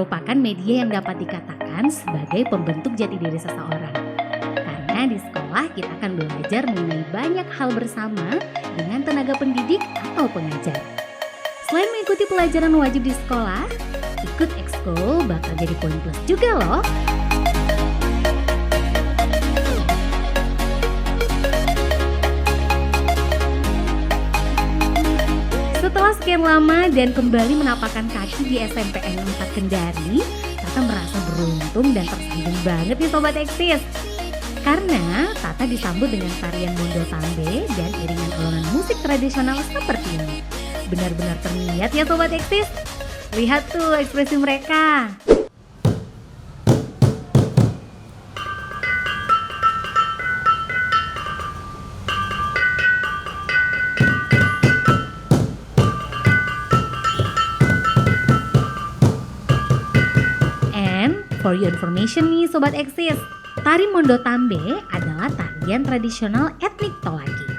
merupakan media yang dapat dikatakan sebagai pembentuk jati diri seseorang. Karena di sekolah kita akan belajar mengenai banyak hal bersama dengan tenaga pendidik atau pengajar. Selain mengikuti pelajaran wajib di sekolah, ikut ekskul bakal jadi poin plus juga loh. Setelah sekian lama dan kembali menapakkan kaki di SMPN 4 Kendari, Tata merasa beruntung dan tersambung banget nih Sobat Eksis. Karena Tata disambut dengan tarian Mondo Tambe dan iringan alunan musik tradisional seperti ini. Benar-benar terniat ya Sobat Eksis. Lihat tuh ekspresi mereka. For your information nih Sobat Eksis, tari Mondo Tambe adalah tarian tradisional etnik Tolaki.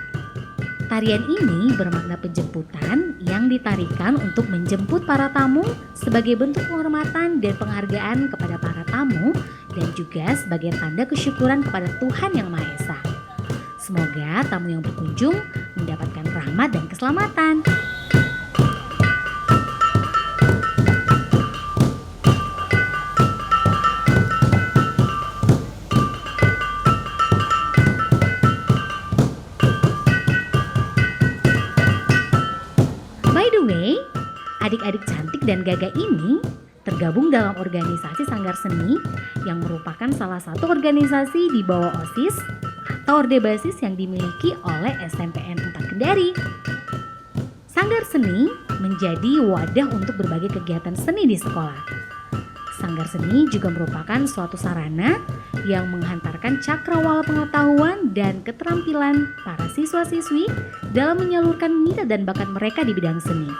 Tarian ini bermakna penjemputan yang ditarikan untuk menjemput para tamu sebagai bentuk penghormatan dan penghargaan kepada para tamu dan juga sebagai tanda kesyukuran kepada Tuhan Yang Maha Esa. Semoga tamu yang berkunjung mendapatkan rahmat dan keselamatan. Adik-adik cantik dan gagah ini tergabung dalam organisasi Sanggar Seni yang merupakan salah satu organisasi di bawah OSIS atau Orde Basis yang dimiliki oleh SMPN 4 Kendari. Sanggar Seni menjadi wadah untuk berbagai kegiatan seni di sekolah. Sanggar Seni juga merupakan suatu sarana yang menghantarkan cakrawala pengetahuan dan keterampilan para siswa-siswi dalam menyalurkan minat dan bakat mereka di bidang seni.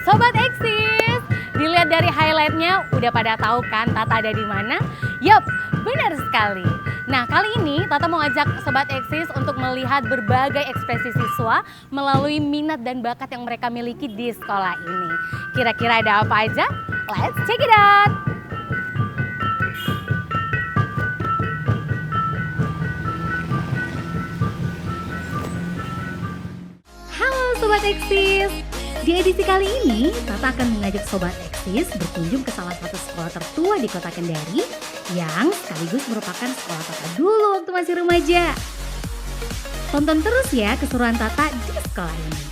Sobat Eksis, dilihat dari highlightnya udah pada tahu kan Tata ada di mana? Yap, benar sekali. Nah, kali ini Tata mau ajak Sobat Eksis untuk melihat berbagai ekspresi siswa melalui minat dan bakat yang mereka miliki di sekolah ini. Kira-kira ada apa aja? Let's check it out! Halo Sobat Eksis! Di edisi kali ini, Tata akan mengajak Sobat Eksis berkunjung ke salah satu sekolah tertua di Kota Kendari yang sekaligus merupakan sekolah Tata dulu waktu masih remaja. Tonton terus ya keseruan Tata di sekolah ini.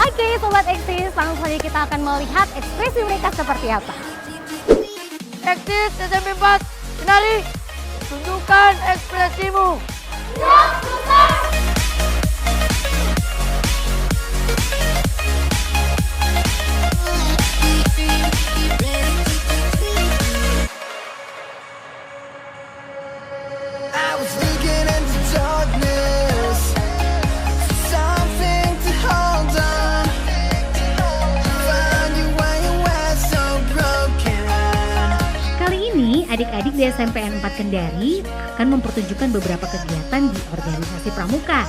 Oke Sobat Eksis, langsung saja kita akan melihat ekspresi mereka seperti apa. Eksis SMP 4 Kendari, tunjukkan ekspresimu. Adik-adik di SMPN 4 Kendari akan mempertunjukkan beberapa kegiatan di organisasi Pramuka.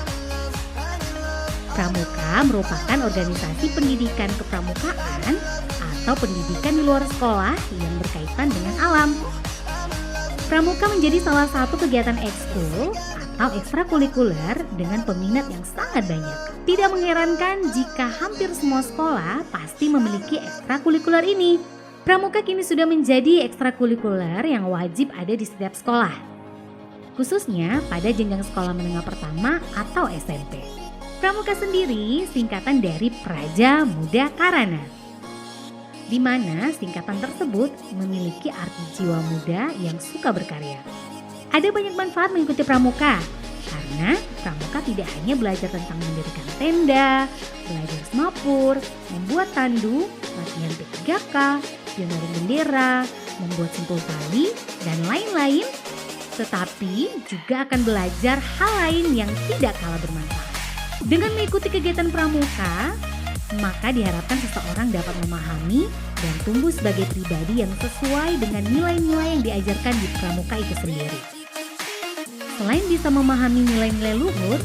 Pramuka merupakan organisasi pendidikan kepramukaan atau pendidikan di luar sekolah yang berkaitan dengan alam. Pramuka menjadi salah satu kegiatan ekskul atau ekstrakurikuler dengan peminat yang sangat banyak. Tidak mengherankan jika hampir semua sekolah pasti memiliki ekstrakurikuler ini. Pramuka kini sudah menjadi ekstrakurikuler yang wajib ada di setiap sekolah, khususnya pada jenjang sekolah menengah pertama atau SMP. Pramuka sendiri singkatan dari Praja Muda Karana, di mana singkatan tersebut memiliki arti jiwa muda yang suka berkarya. Ada banyak manfaat mengikuti Pramuka, karena Pramuka tidak hanya belajar tentang mendirikan tenda, belajar semapur, membuat tandu, latihan P3K, pioneering bendera, membuat simpul tali, dan lain-lain, tetapi juga akan belajar hal lain yang tidak kalah bermanfaat. Dengan mengikuti kegiatan pramuka, maka diharapkan seseorang dapat memahami dan tumbuh sebagai pribadi yang sesuai dengan nilai-nilai yang diajarkan di pramuka itu sendiri. Selain bisa memahami nilai-nilai luhur,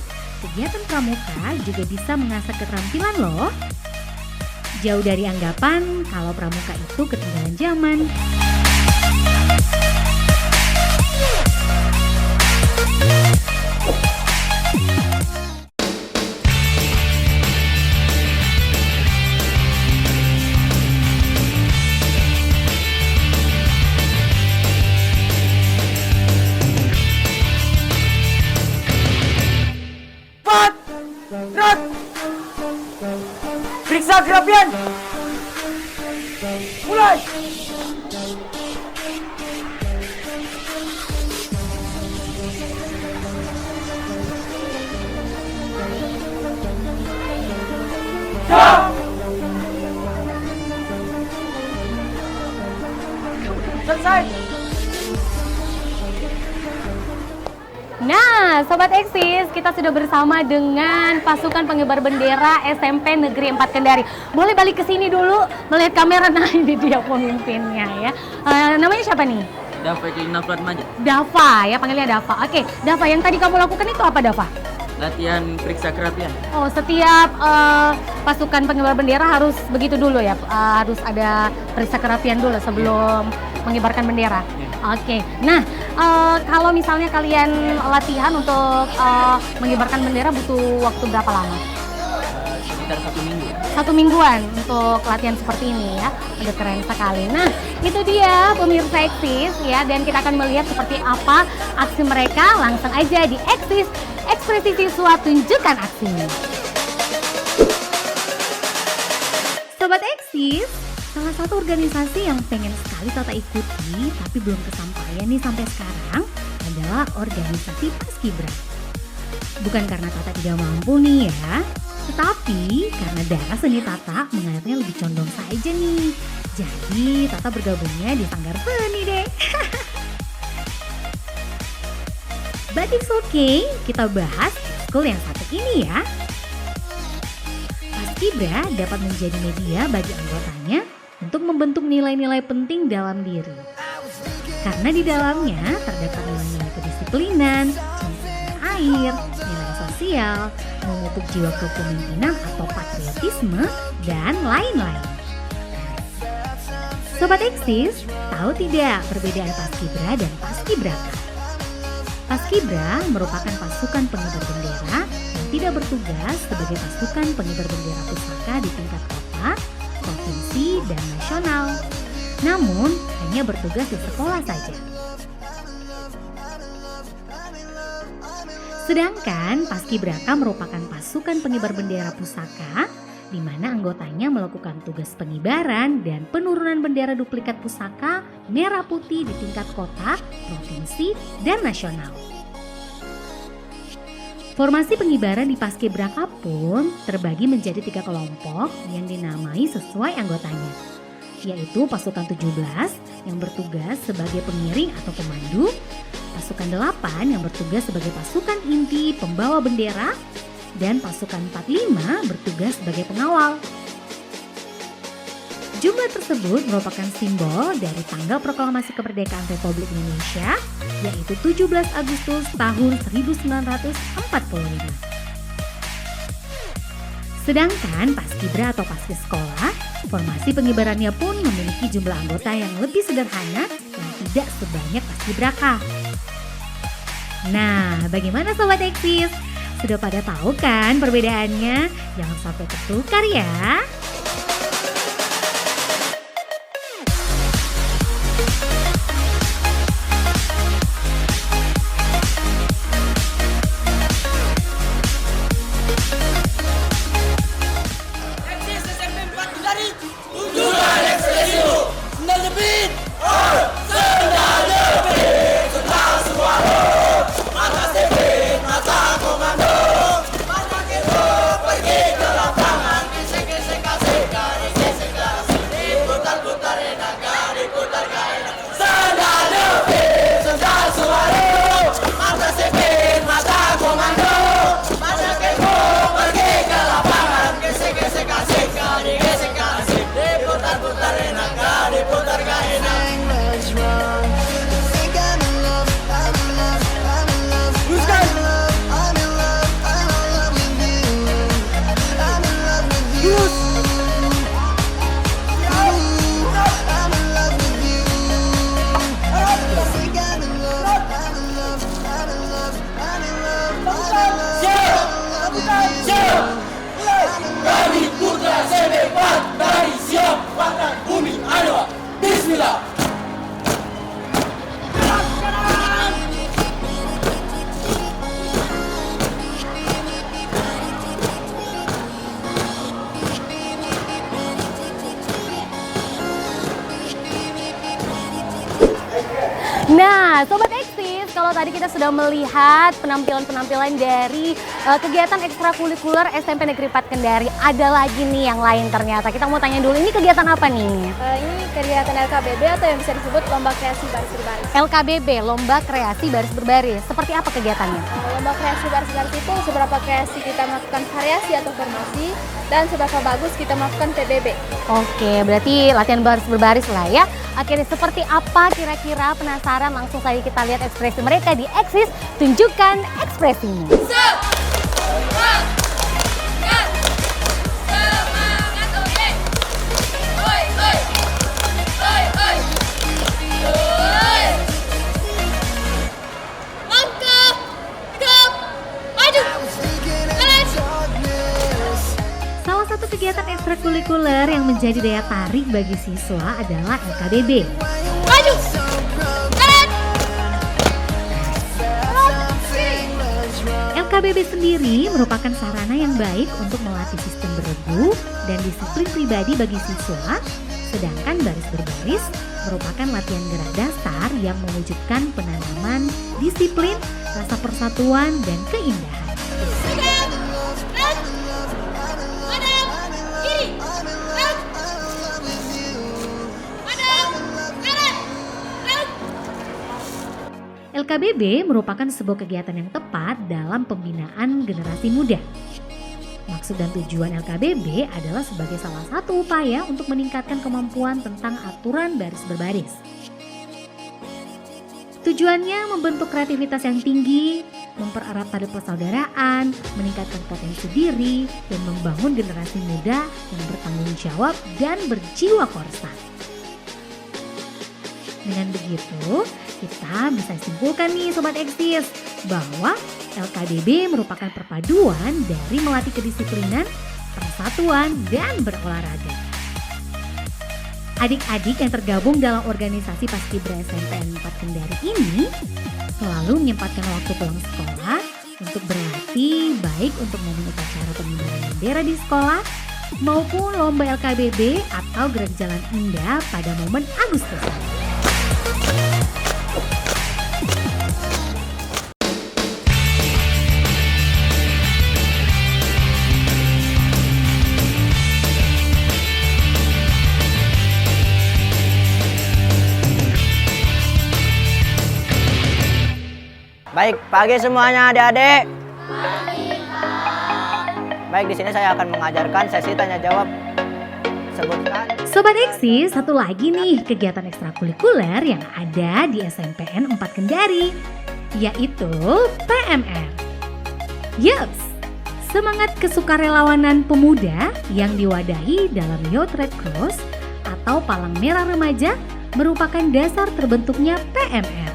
kegiatan pramuka juga bisa mengasah keterampilan loh. Jauh dari anggapan kalau pramuka itu ketinggalan zaman. Cepat! Gerak! Periksa kerapian! Mulai! Siap! Selesai! Nah, Sobat Eksis, kita sudah bersama dengan pasukan pengibar bendera SMP Negeri 4 Kendari. Boleh balik ke sini dulu, melihat kamera. Nah, ini dia pemimpinnya ya. Namanya siapa nih? Dava Eklina Pratmaja. Dava ya, panggilnya Dava. Oke, Dava, yang tadi kamu lakukan itu apa, Dava? Latihan periksa kerapian. Oh, setiap pasukan pengibar bendera harus begitu dulu ya? Harus ada periksa kerapian dulu sebelum mengibarkan bendera? Ya. Oke, nah kalau misalnya kalian latihan untuk mengibarkan bendera butuh waktu berapa lama? Sekitar 1 minggu. 1 mingguan untuk latihan seperti ini ya. Udah keren sekali. Nah, itu dia pemirsa Eksis ya, dan kita akan melihat seperti apa aksi mereka. Langsung aja di Eksis Ekspresi Siswa, tunjukkan aksinya. Sobat Eksis, salah satu organisasi yang pengen sekali Tata ikuti tapi belum kesampaian nih sampai sekarang adalah organisasi Paskibra. Bukan karena Tata tidak mampu nih ya, tetapi karena darah seni Tata mengalirnya lebih condong saja nih. Jadi Tata bergabungnya di Sanggar Seni deh. But it's okay, kita bahas ekskul yang satu ini ya. Paskibra dapat menjadi media bagi anggotanya untuk membentuk nilai-nilai penting dalam diri. Karena di dalamnya terdapat nilai-nilai kedisiplinan, cinta tanah air, nilai sosial, memupuk jiwa kepemimpinan atau patriotisme, dan lain-lain. Sobat Eksis, tahu tidak perbedaan Paskibra dan Paskibraka? Paskibra merupakan pasukan pengibar bendera yang tidak bertugas sebagai pasukan pengibar bendera pusaka di tingkat kota, provinsi, dan nasional. Namun, hanya bertugas di sekolah saja. Sedangkan Paskibraka merupakan pasukan pengibar bendera pusaka di mana anggotanya melakukan tugas pengibaran dan penurunan bendera duplikat pusaka merah putih di tingkat kota, provinsi, dan nasional. Formasi pengibaran di Paskibraka pun terbagi menjadi 3 kelompok yang dinamai sesuai anggotanya, yaitu pasukan 17 yang bertugas sebagai pengiring atau pemandu, pasukan 8 yang bertugas sebagai pasukan inti pembawa bendera, dan pasukan 45 bertugas sebagai pengawal. Jumlah tersebut merupakan simbol dari tanggal proklamasi kemerdekaan Republik Indonesia, yaitu 17 Agustus tahun 1945. Sedangkan Paskibra atau Paski Sekolah, formasi pengibarannya pun memiliki jumlah anggota yang lebih sederhana dan tidak sebanyak Paskibraka. Nah, bagaimana Sobat Eksis? Sudah pada tahu kan perbedaannya? Jangan sampai tertukar ya. Eksis SMP 4 Kendari, tunjukkan ekspresimu. Sendal jepit. Sendal jepit. Sendal suara. Mata sipit, mata komando. Mata kita pergi ke lapangan. Gesek-gesek Nah, Sobat Eksis, kalau tadi kita sudah melihat penampilan-penampilan dari kegiatan ekstrakurikuler SMP Negeri 4 Kendari, ada lagi nih yang lain ternyata. Kita mau tanya dulu, ini kegiatan apa nih? Ini kegiatan LKBB atau yang bisa disebut Lomba Kreasi Baris Berbaris. LKBB, Lomba Kreasi Baris Berbaris. Seperti apa kegiatannya? Lomba Kreasi Baris Berbaris itu seberapa kreasi kita melakukan variasi atau formasi dan seberapa bagus kita melakukan PBB. Oke, berarti latihan baris berbaris lah ya. Akhirnya seperti apa kira-kira, penasaran? Langsung saja kita lihat ekspresi mereka di Eksis. Tunjukkan ekspresimu. Salah satu kegiatan ekstrakurikuler yang menjadi daya tarik bagi siswa adalah LKBB. LKBB sendiri merupakan sarana yang baik untuk melatih sistem beregu dan disiplin pribadi bagi siswa, sedangkan baris berbaris merupakan latihan gerak dasar yang mewujudkan penanaman disiplin, rasa persatuan, dan keindahan. LKBB merupakan sebuah kegiatan yang tepat dalam pembinaan generasi muda. Maksud dan tujuan LKBB adalah sebagai salah satu upaya untuk meningkatkan kemampuan tentang aturan baris berbaris. Tujuannya membentuk kreativitas yang tinggi, mempererat tali persaudaraan, meningkatkan potensi diri, dan membangun generasi muda yang bertanggung jawab dan berjiwa korsa. Dengan begitu, kita bisa simpulkan nih Sobat Eksis bahwa LKBB merupakan perpaduan dari melatih kedisiplinan, persatuan, dan berolahraga. Adik-adik yang tergabung dalam organisasi Paskibra SMPN 4 Kendari ini selalu menyempatkan waktu pulang sekolah untuk berlatih, baik untuk momen upacara pengibaran bendera di sekolah maupun lomba LKBB atau gerak jalan indah pada momen Agustusan. Baik, pagi semuanya adik-adik. Baik, di sini saya akan mengajarkan sesi tanya jawab. Sebutkan. Sobat Eksis, satu lagi nih kegiatan ekstrakurikuler yang ada di SMPN 4 Kendari, yaitu PMR. Yups, semangat kesukarelawanan pemuda yang diwadahi dalam Youth Red Cross atau Palang Merah Remaja merupakan dasar terbentuknya PMR.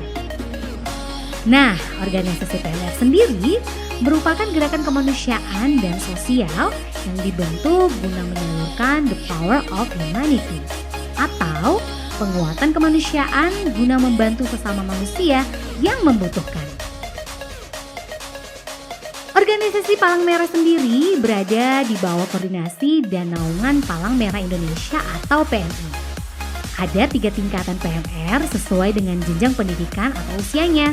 Nah, organisasi PMR sendiri merupakan gerakan kemanusiaan dan sosial yang dibentuk guna menyalurkan the power of humanity atau penguatan kemanusiaan guna membantu sesama manusia yang membutuhkan. Organisasi Palang Merah sendiri berada di bawah koordinasi dan naungan Palang Merah Indonesia atau PMI. Ada 3 tingkatan PMR sesuai dengan jenjang pendidikan atau usianya.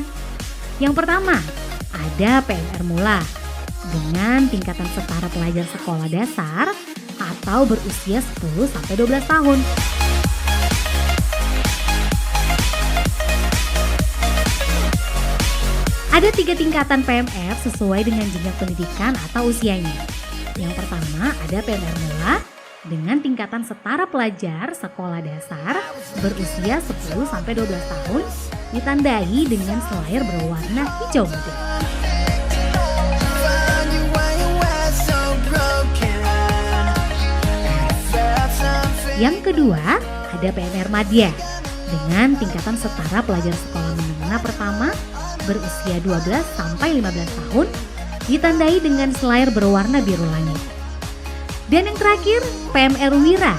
Yang pertama, ada PMR Mula dengan tingkatan setara pelajar sekolah dasar atau berusia 10-12 tahun. Ada 3 tingkatan PMR sesuai dengan jenjang pendidikan atau usianya. Yang pertama ada PMR Mula dengan tingkatan setara pelajar sekolah dasar berusia 10-12 tahun ditandai dengan selayar berwarna hijau muda. Yang kedua, ada PMR Madya dengan tingkatan setara pelajar sekolah menengah pertama berusia 12-15 tahun ditandai dengan selayar berwarna biru langit. Dan yang terakhir, PMR Wira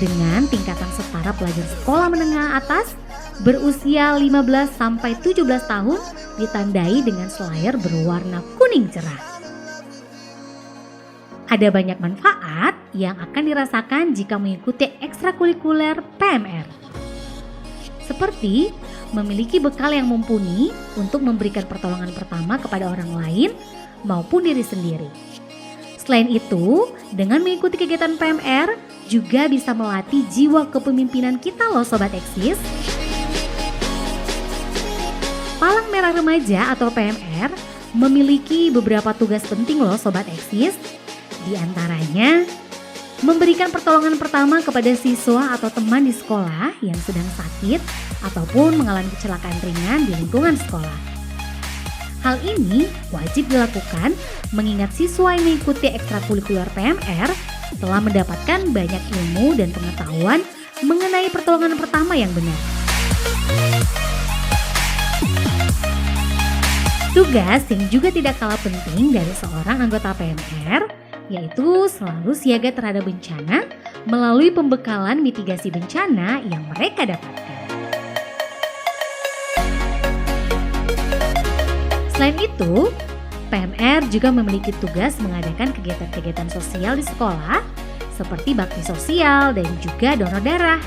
dengan tingkatan setara pelajar sekolah menengah atas berusia 15-17 tahun ditandai dengan selayar berwarna kuning cerah. Ada banyak manfaat yang akan dirasakan jika mengikuti ekstrakurikuler PMR. Seperti memiliki bekal yang mumpuni untuk memberikan pertolongan pertama kepada orang lain maupun diri sendiri. Selain itu, dengan mengikuti kegiatan PMR juga bisa melatih jiwa kepemimpinan kita loh Sobat Eksis. Palang Merah Remaja atau PMR memiliki beberapa tugas penting loh Sobat Eksis. Di antaranya, memberikan pertolongan pertama kepada siswa atau teman di sekolah yang sedang sakit ataupun mengalami kecelakaan ringan di lingkungan sekolah. Hal ini wajib dilakukan mengingat siswa yang mengikuti ekstrakurikuler PMR telah mendapatkan banyak ilmu dan pengetahuan mengenai pertolongan pertama yang benar. Tugas yang juga tidak kalah penting dari seorang anggota PMR yaitu selalu siaga terhadap bencana melalui pembekalan mitigasi bencana yang mereka dapatkan. Selain itu, PMR juga memiliki tugas mengadakan kegiatan-kegiatan sosial di sekolah seperti bakti sosial dan juga donor darah.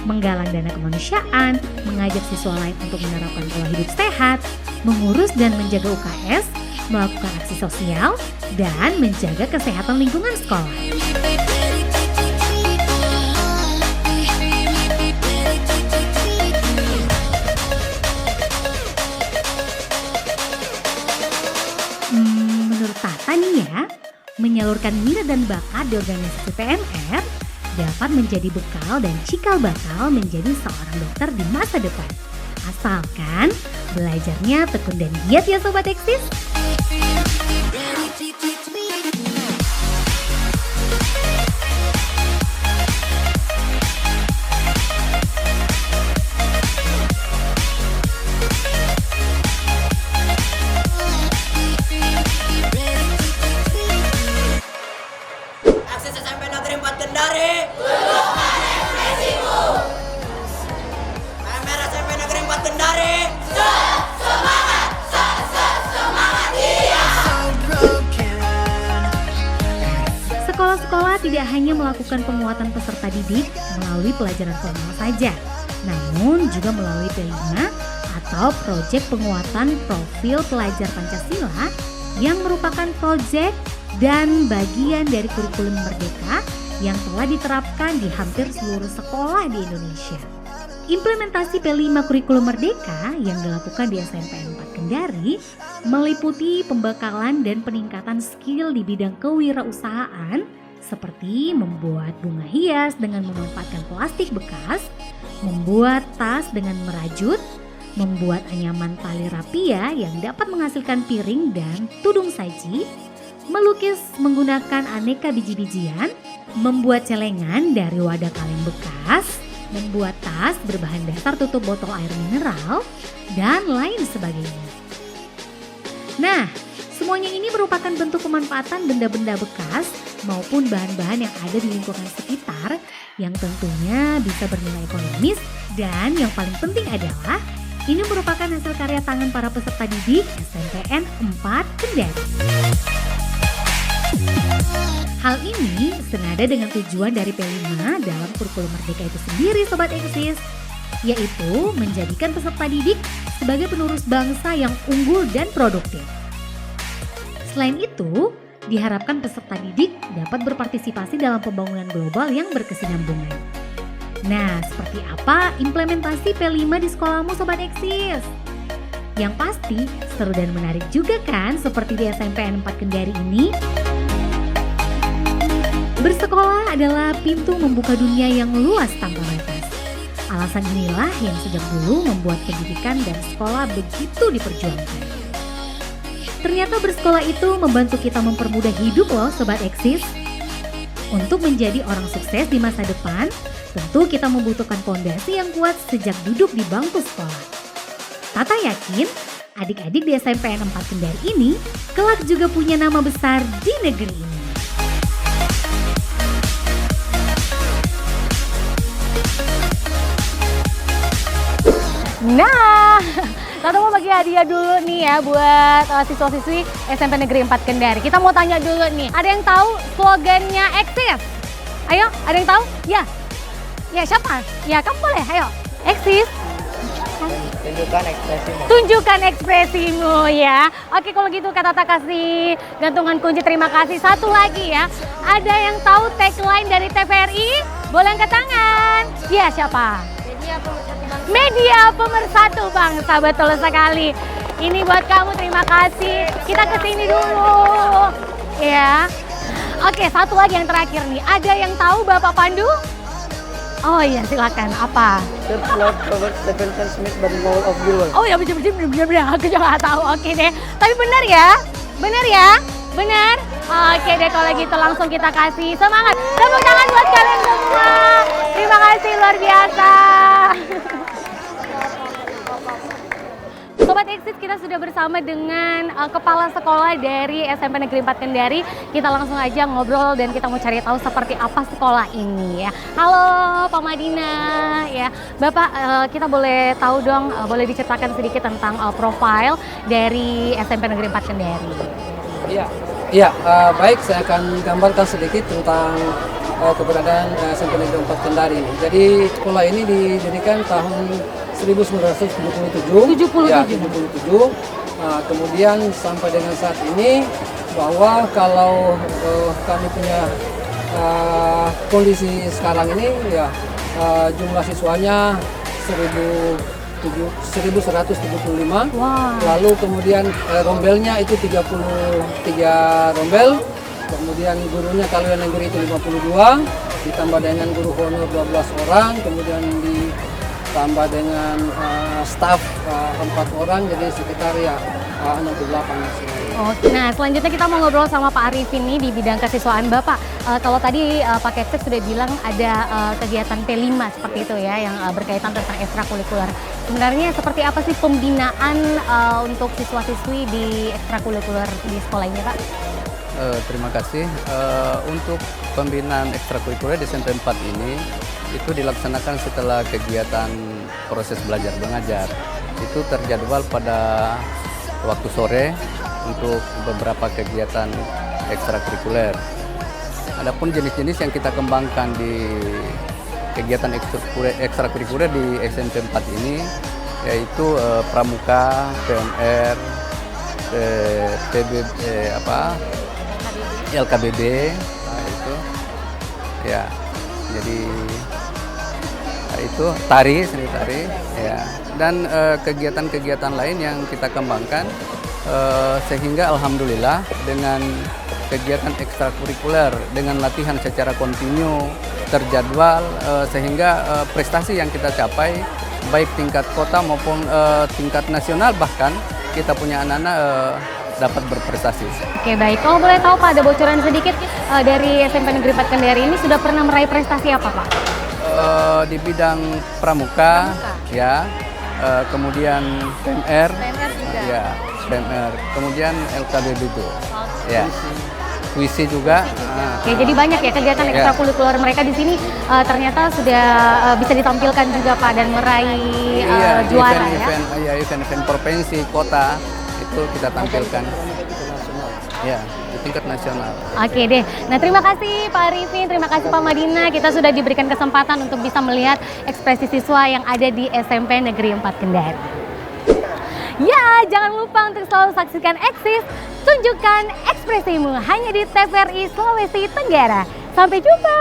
Menggalang dana kemanusiaan, mengajak siswa lain untuk menerapkan pola hidup sehat, mengurus dan menjaga UKS, melakukan aksi sosial, dan menjaga kesehatan lingkungan sekolah. Menurut Tata nih ya, menyalurkan minat dan bakat di organisasi PMR dapat menjadi bekal dan cikal bakal menjadi seorang dokter di masa depan. Asalkan belajarnya tekun dan giat ya Sobat Eksis. Eksis SMP Negeri 4 Kendari. PMR SMP Negeri 4 Kendari. Sekolah-sekolah tidak hanya melakukan penguatan peserta didik melalui pelajaran formal saja, namun juga melalui P5 atau proyek penguatan profil pelajar Pancasila yang merupakan proyek dan bagian dari kurikulum Merdeka yang telah diterapkan di hampir seluruh sekolah di Indonesia. Implementasi P5 kurikulum Merdeka yang dilakukan di SMPN 4 Kendari meliputi pembekalan dan peningkatan skill di bidang kewirausahaan seperti membuat bunga hias dengan memanfaatkan plastik bekas, membuat tas dengan merajut, membuat anyaman tali rapia yang dapat menghasilkan piring dan tudung saji, melukis menggunakan aneka biji-bijian, membuat celengan dari wadah kaleng bekas, membuat tas berbahan dasar tutup botol air mineral, dan lain sebagainya. Nah, semuanya ini merupakan bentuk pemanfaatan benda-benda bekas maupun bahan-bahan yang ada di lingkungan sekitar yang tentunya bisa bernilai ekonomis dan yang paling penting adalah ini merupakan hasil karya tangan para peserta didik SMPN 4 Kendari. Hal ini senada dengan tujuan dari P5 dalam kurikulum Merdeka itu sendiri Sobat Eksis, yaitu menjadikan peserta didik sebagai penerus bangsa yang unggul dan produktif. Selain itu, diharapkan peserta didik dapat berpartisipasi dalam pembangunan global yang berkesinambungan. Nah, seperti apa implementasi P5 di sekolahmu Sobat Eksis? Yang pasti seru dan menarik juga kan seperti di SMPN 4 Kendari ini? Bersekolah adalah pintu membuka dunia yang luas tanpa batas. Alasan inilah yang sejak dulu membuat pendidikan dan sekolah begitu diperjuangkan. Ternyata bersekolah itu membantu kita mempermudah hidup loh Sobat Eksis. Untuk menjadi orang sukses di masa depan, tentu kita membutuhkan fondasi yang kuat sejak duduk di bangku sekolah. Tata yakin adik-adik di SMPN 4 Kendari ini kelak juga punya nama besar di negeri ini. Nah, Tata mau bagi hadiah dulu nih ya buat siswa-siswi SMP Negeri 4 Kendari. Kita mau tanya dulu nih, ada yang tahu slogannya Eksis? Ayo, ada yang tahu? Ya. Ya, siapa? Ya, kamu boleh. Ayo. Eksis, Tunjukkan ekspresimu. Tunjukkan ekspresimu ya. Oke, kalau gitu Kak Tata kasih gantungan kunci terima kasih. Satu lagi ya. Ada yang tahu tagline dari TVRI? Boleh angkat tangan. Ya, siapa? Media Pemersatu Bangsa. Betul sekali. Ini buat kamu, terima kasih. Kita kesini dulu. Ya. Oke, satu lagi yang terakhir nih. Ada yang tahu Bapak Pandu? Oh iya, silakan. Apa? Church Lord Robert Stephenson Smith Mall of Gilwell. Oh ya, bener. Aku juga nggak tahu. Oke deh. Tapi benar ya? Benar ya? Benar? Oke deh, kalau gitu langsung kita kasih semangat. Tepuk tangan buat kalian semua. Terima kasih, luar biasa. Sobat Eksis, kita sudah bersama dengan kepala sekolah dari SMP Negeri 4 Kendari. Kita langsung aja ngobrol dan kita mau cari tahu seperti apa sekolah ini ya. Halo Pak Madina ya. Bapak, kita boleh tahu dong, boleh diceritakan sedikit tentang profil dari SMP Negeri 4 Kendari. Iya, baik, saya akan gambarkan sedikit tentang keberadaan SMP Negeri 4 Kendari ini. Jadi sekolah ini didirikan tahun 1977. Ya, 77. Kemudian sampai dengan saat ini bahwa kalau kami punya kondisi sekarang ini ya jumlah siswanya 1175. Wow. Lalu kemudian rombelnya itu 33 rombel. Kemudian gurunya kalau yang negeri itu 52, ditambah dengan guru honor 12 orang, kemudian ditambah dengan staf 4 orang, jadi sekitar ya 68. Oke, nah selanjutnya kita mau ngobrol sama Pak Arifin nih di bidang kesiswaan Bapak. Kalau tadi Pak Kepsek sudah bilang ada kegiatan P5 seperti itu ya, yang berkaitan tentang ekstrakurikuler. Sebenarnya seperti apa sih pembinaan untuk siswa-siswi di ekstrakurikuler di sekolah ini, Pak? Terima kasih. Untuk pembinaan ekstrakurikuler di SMP 4 ini itu dilaksanakan setelah kegiatan proses belajar mengajar. Itu terjadwal pada waktu sore untuk beberapa kegiatan ekstrakurikuler. Adapun jenis-jenis yang kita kembangkan di kegiatan ekstrakurikuler di SMP 4 ini yaitu pramuka, PMR, LKBB, nah itu ya. Jadi itu seni tari ya, dan kegiatan-kegiatan lain yang kita kembangkan sehingga alhamdulillah dengan kegiatan ekstrakurikuler dengan latihan secara kontinu terjadwal sehingga prestasi yang kita capai baik tingkat kota maupun tingkat nasional, bahkan kita punya anak-anak dapat berprestasi. Oke, baik. Kalau boleh tahu Pak, ada bocoran sedikit dari SMP Negeri 4 Kendari ini sudah pernah meraih prestasi apa Pak? Di bidang pramuka. Ya, kemudian PMR juga. Ya, PMR, kemudian LKBB itu. Ya. Puisi juga. Oke, jadi banyak ya kegiatan ekstrakurikuler mereka di sini ternyata sudah bisa ditampilkan juga Pak dan meraih juara event provinsi, kota itu kita tampilkan. Ya, di tingkat nasional. Oke deh. Nah, terima kasih Pak Arifin, terima kasih Pak Madina. Kita sudah diberikan kesempatan untuk bisa melihat ekspresi siswa yang ada di SMP Negeri 4 Kendari. Ya, jangan lupa untuk selalu saksikan Eksis, tunjukkan ekspresimu hanya di TVRI Sulawesi Tenggara. Sampai jumpa.